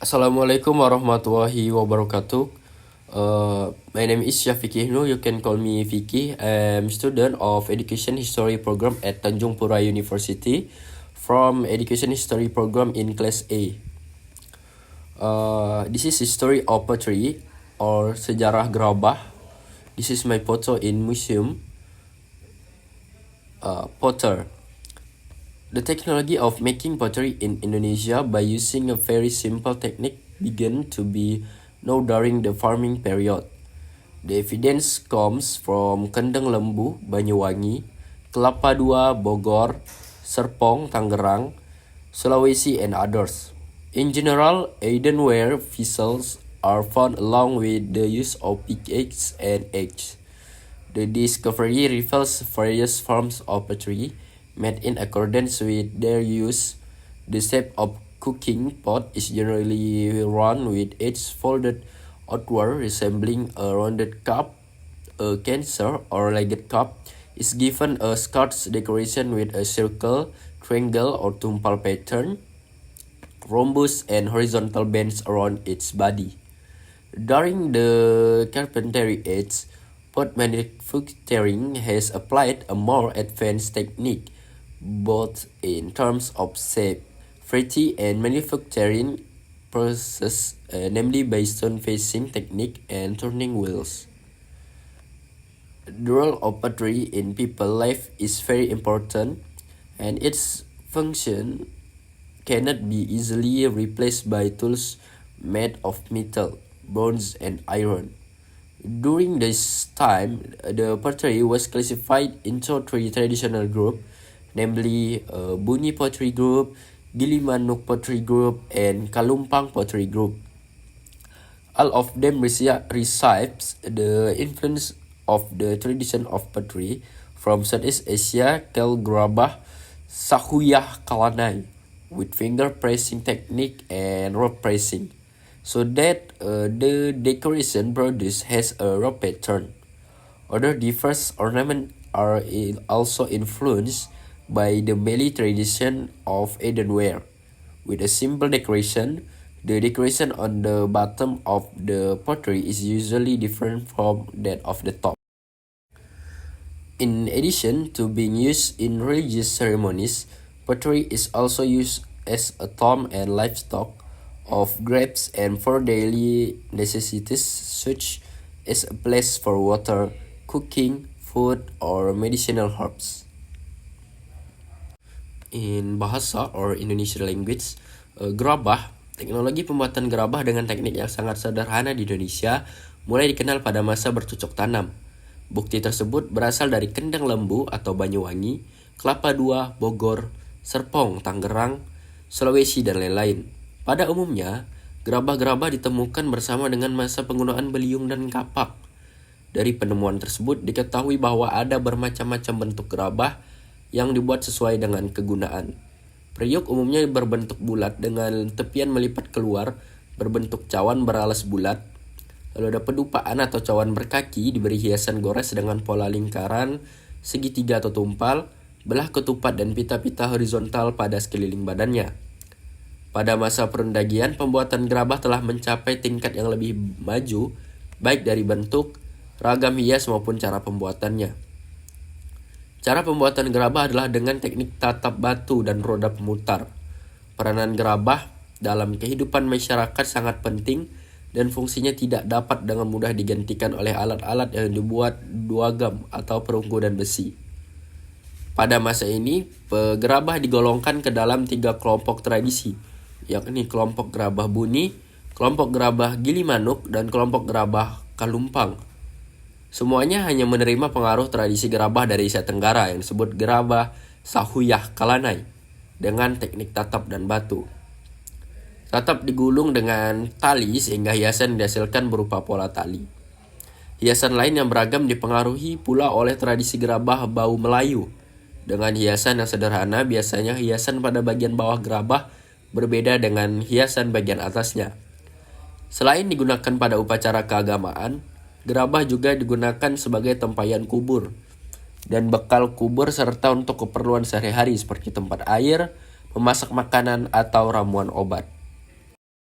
Assalamualaikum warahmatullahi wabarakatuh. My name is Syafiq Ibnu. You can call me Vicky. I'm student of Education History program at Tanjung Pura University from Education History program in class A. This is history of pottery or sejarah gerabah. This is my photo in museum. Potter. The technology of making pottery in Indonesia by using a very simple technique began to be known during the farming period. The evidence comes from Kendeng Lembu, Banyuwangi, Kelapa II, Bogor, Serpong, Tangerang, Sulawesi, and others. In general, earthenware vessels are found along with the use of pickaxe and axe. The discovery reveals various forms of pottery made in accordance with their use. The shape of cooking pot is generally round with edges folded outward, resembling a rounded cup. A cancer or legged cup is given a scarce decoration with a circle, triangle, or tumpal pattern, rhombus, and horizontal bands around its body. During the Carpentry Age, pot manufacturing has applied a more advanced technique, both in terms of shape, variety, and manufacturing process, namely by stone facing technique and turning wheels. The role of pottery in people's life is very important, and its function cannot be easily replaced by tools made of metal, bronze, and iron. During this time, the pottery was classified into three traditional groups, namely Buni Pottery Group, Gilimanuk Pottery Group, and Kalumpang Pottery Group. All of them receives the influence of the tradition of pottery from Southeast Asia, Kel Gerabah, Sahuyah Kalanai, with finger pressing technique and rope pressing, so that the decoration produced has a rope pattern. Other diverse ornaments are also influenced by the Malay tradition of earthenware. With a simple decoration, the decoration on the bottom of the pottery is usually different from that of the top. In addition to being used in religious ceremonies, pottery is also used as a tomb and livestock of grapes and for daily necessities such as a place for water, cooking, food, or medicinal herbs. In bahasa or Indonesian language, gerabah, teknologi pembuatan gerabah dengan teknik yang sangat sederhana di Indonesia mulai dikenal pada masa bercocok tanam. Bukti tersebut berasal dari Kendeng Lembu atau Banyuwangi, Kelapa II, Bogor, Serpong, Tangerang, Sulawesi, dan lain-lain. Pada umumnya, gerabah-gerabah ditemukan bersama dengan masa penggunaan beliung dan kapak. Dari penemuan tersebut diketahui bahwa ada bermacam-macam bentuk gerabah yang dibuat sesuai dengan kegunaan. Periuk umumnya berbentuk bulat dengan tepian melipat keluar, berbentuk cawan beralas bulat. Lalu ada pedupaan atau cawan berkaki diberi hiasan gores dengan pola lingkaran, segitiga atau tumpal, belah ketupat dan pita-pita horizontal pada sekeliling badannya. Pada masa perundagian, pembuatan gerabah telah mencapai tingkat yang lebih maju, baik dari bentuk, ragam hias maupun cara pembuatannya. Cara pembuatan gerabah adalah dengan teknik tatap batu dan roda pemutar. Peranan gerabah dalam kehidupan masyarakat sangat penting dan fungsinya tidak dapat dengan mudah digantikan oleh alat-alat yang dibuat duagam atau perunggu dan besi. Pada masa ini, gerabah digolongkan ke dalam 3 kelompok tradisi, yakni kelompok gerabah Buni, kelompok gerabah Gilimanuk, dan kelompok gerabah Kalumpang. Semuanya hanya menerima pengaruh tradisi gerabah dari Asia Tenggara yang disebut gerabah Sahuyah Kalanai dengan teknik tatap dan batu. Tatap digulung dengan tali sehingga hiasan dihasilkan berupa pola tali. Hiasan lain yang beragam dipengaruhi pula oleh tradisi gerabah Bau Melayu. Dengan hiasan yang sederhana, biasanya hiasan pada bagian bawah gerabah berbeda dengan hiasan bagian atasnya. Selain digunakan pada upacara keagamaan, gerabah juga digunakan sebagai tempayan kubur dan bekal kubur serta untuk keperluan sehari-hari seperti tempat air, memasak makanan, atau ramuan obat.